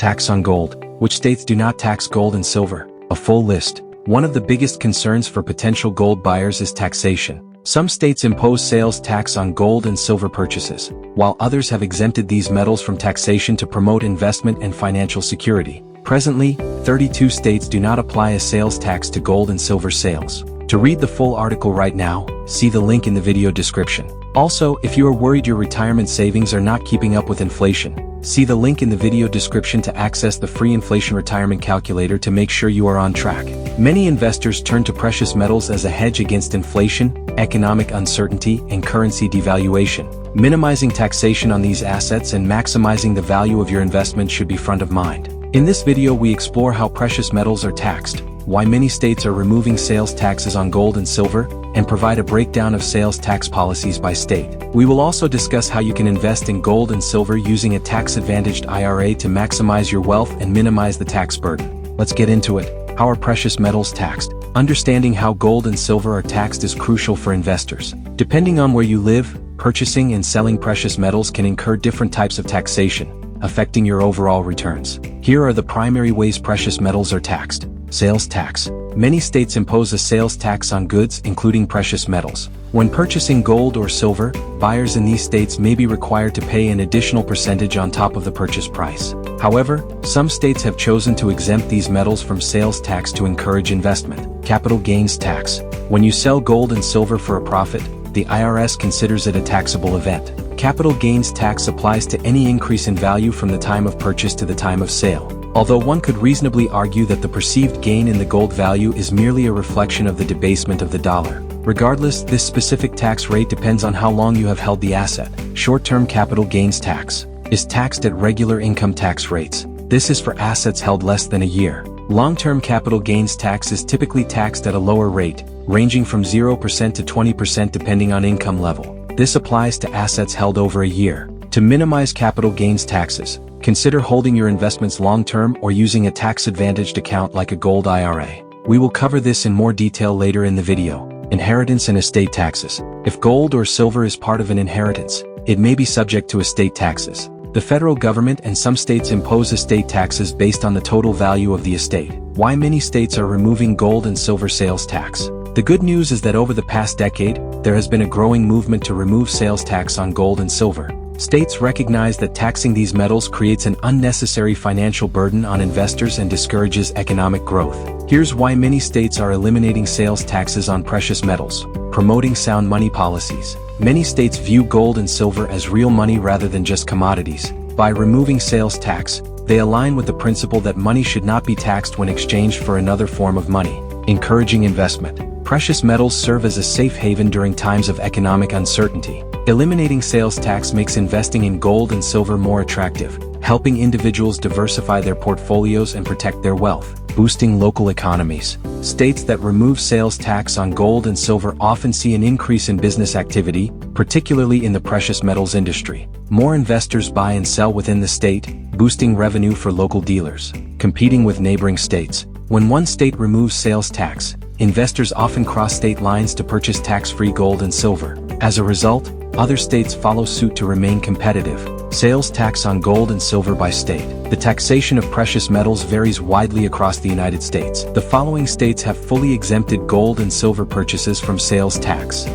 Tax on gold. Which states do not tax gold and silver? A full list. One of the biggest concerns for potential gold buyers is taxation. Some states impose sales tax on gold and silver purchases, while others have exempted these metals from taxation to promote investment and financial security. Presently, 32 states do not apply a sales tax to gold and silver sales. To read the full article right now, see the link in the video description. Also, if you are worried your retirement savings are not keeping up with inflation, see the link in the video description to access the free inflation retirement calculator to make sure you are on track. Many investors turn to precious metals as a hedge against inflation, economic uncertainty, and currency devaluation. Minimizing taxation on these assets and maximizing the value of your investment should be front of mind. In this video we explore how precious metals are taxed, why many states are removing sales taxes on gold and silver, and provide a breakdown of sales tax policies by state. We will also discuss how you can invest in gold and silver using a tax-advantaged IRA to maximize your wealth and minimize the tax burden. Let's get into it. How are precious metals taxed? Understanding how gold and silver are taxed is crucial for investors. Depending on where you live, purchasing and selling precious metals can incur different types of taxation, affecting your overall returns. Here are the primary ways precious metals are taxed. Sales tax. Many states impose a sales tax on goods, including precious metals. When purchasing gold or silver, buyers in these states may be required to pay an additional percentage on top of the purchase price. However, some states have chosen to exempt these metals from sales tax to encourage investment. Capital gains tax. When you sell gold and silver for a profit, the IRS considers it a taxable event. Capital gains tax applies to any increase in value from the time of purchase to the time of sale. Although one could reasonably argue that the perceived gain in the gold value is merely a reflection of the debasement of the dollar. Regardless, this specific tax rate depends on how long you have held the asset. Short-term capital gains tax is taxed at regular income tax rates. This is for assets held less than a year. Long-term capital gains tax is typically taxed at a lower rate, ranging from 0% to 20% depending on income level. This applies to assets held over a year. To minimize capital gains taxes, consider holding your investments long-term or using a tax-advantaged account like a gold IRA. We will cover this in more detail later in the video. Inheritance and estate taxes. If gold or silver is part of an inheritance, it may be subject to estate taxes. The federal government and some states impose estate taxes based on the total value of the estate. Why many states are removing gold and silver sales tax? The good news is that over the past decade, there has been a growing movement to remove sales tax on gold and silver. States recognize that taxing these metals creates an unnecessary financial burden on investors and discourages economic growth. Here's why many states are eliminating sales taxes on precious metals. Promoting sound money policies. Many states view gold and silver as real money rather than just commodities. By removing sales tax, they align with the principle that money should not be taxed when exchanged for another form of money. Encouraging investment. Precious metals serve as a safe haven during times of economic uncertainty. Eliminating sales tax makes investing in gold and silver more attractive, helping individuals diversify their portfolios and protect their wealth. Boosting local economies. States that remove sales tax on gold and silver often see an increase in business activity, particularly in the precious metals industry. More investors buy and sell within the state, boosting revenue for local dealers. Competing with neighboring states. When one state removes sales tax, investors often cross state lines to purchase tax-free gold and silver. As a result, other states follow suit to remain competitive. Sales tax on gold and silver by state. The taxation of precious metals varies widely across the United States. The following states have fully exempted gold and silver purchases from sales tax: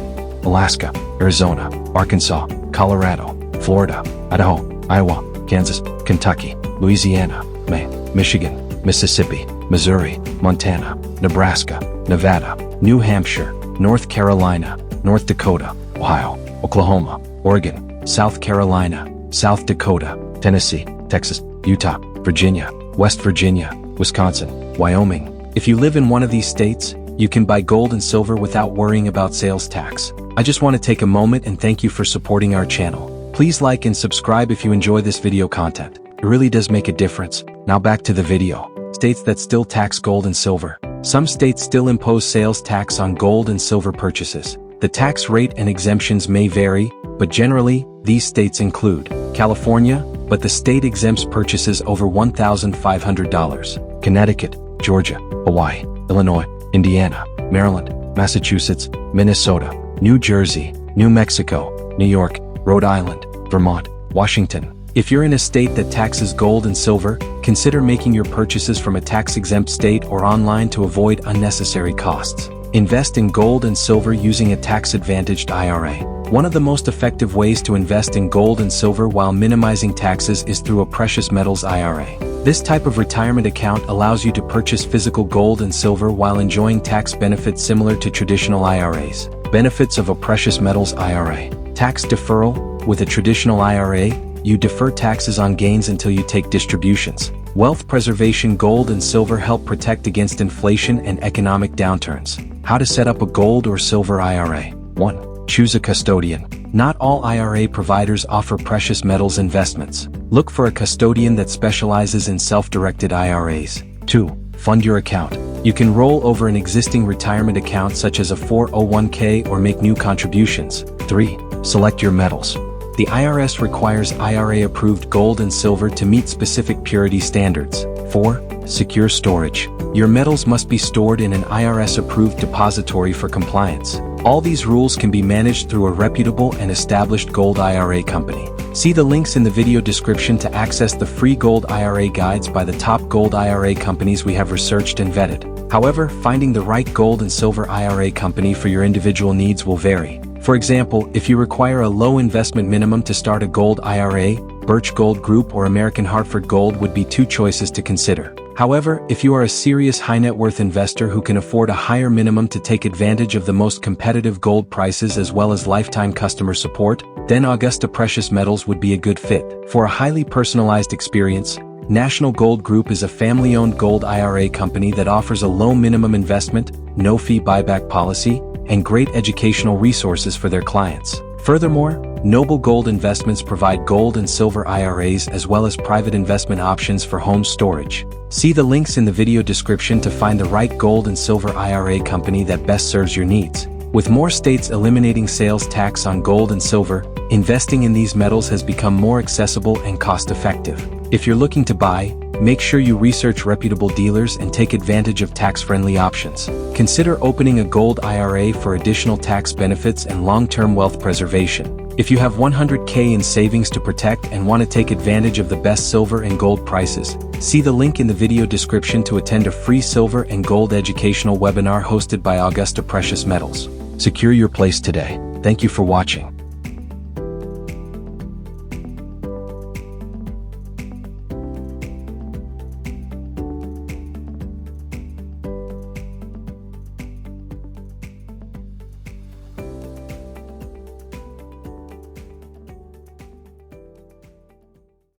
Alaska, Arizona, Arkansas, Colorado, Florida, Idaho, Iowa, Kansas, Kentucky, Louisiana, Maine, Michigan, Mississippi, Missouri, Montana, Nebraska, Nevada, New Hampshire, North Carolina, North Dakota, Ohio, Oklahoma, Oregon, South Carolina, South Dakota, Tennessee, Texas, Utah, Virginia, West Virginia, Wisconsin, Wyoming. If you live in one of these states, you can buy gold and silver without worrying about sales tax. I just want to take a moment and thank you for supporting our channel. Please like and subscribe if you enjoy this video content. It really does make a difference. Now back to the video. States that still tax gold and silver. Some states still impose sales tax on gold and silver purchases. The tax rate and exemptions may vary, but generally, these states include California, but the state exempts purchases over $1,500, Connecticut, Georgia, Hawaii, Illinois, Indiana, Maryland, Massachusetts, Minnesota, New Jersey, New Mexico, New York, Rhode Island, Vermont, Washington. If you're in a state that taxes gold and silver, consider making your purchases from a tax-exempt state or online to avoid unnecessary costs. Invest in gold and silver using a tax-advantaged IRA. One of the most effective ways to invest in gold and silver while minimizing taxes is through a precious metals IRA. This type of retirement account allows you to purchase physical gold and silver while enjoying tax benefits similar to traditional IRAs. Benefits of a precious metals IRA. Tax deferral. With a traditional IRA, you defer taxes on gains until you take distributions. Wealth preservation. Gold and silver help protect against inflation and economic downturns. How to set up a gold or silver IRA. 1. Choose a custodian. Not all IRA providers offer precious metals investments. Look for a custodian that specializes in self-directed IRAs. 2. Fund your account. You can roll over an existing retirement account such as a 401k or make new contributions. 3. Select your metals. The IRS requires IRA-approved gold and silver to meet specific purity standards. 4. Secure storage. Your metals must be stored in an IRS-approved depository for compliance. All these rules can be managed through a reputable and established gold IRA company. See the links in the video description to access the free gold IRA guides by the top gold IRA companies we have researched and vetted. However, finding the right gold and silver IRA company for your individual needs will vary. For example, if you require a low investment minimum to start a gold IRA, Birch Gold Group or American Hartford Gold would be two choices to consider. However, if you are a serious high net worth investor who can afford a higher minimum to take advantage of the most competitive gold prices as well as lifetime customer support, then Augusta Precious Metals would be a good fit. For a highly personalized experience, National Gold Group is a family-owned gold IRA company that offers a low minimum investment, no-fee buyback policy, and great educational resources for their clients. Furthermore, Noble Gold Investments provide gold and silver IRAs as well as private investment options for home storage. See the links in the video description to find the right gold and silver IRA company that best serves your needs. With more states eliminating sales tax on gold and silver, investing in these metals has become more accessible and cost-effective. If you're looking to buy, make sure you research reputable dealers and take advantage of tax-friendly options. Consider opening a gold IRA for additional tax benefits and long-term wealth preservation. If you have $100K in savings to protect and want to take advantage of the best silver and gold prices, see the link in the video description to attend a free silver and gold educational webinar hosted by Augusta Precious Metals. Secure your place today. Thank you for watching.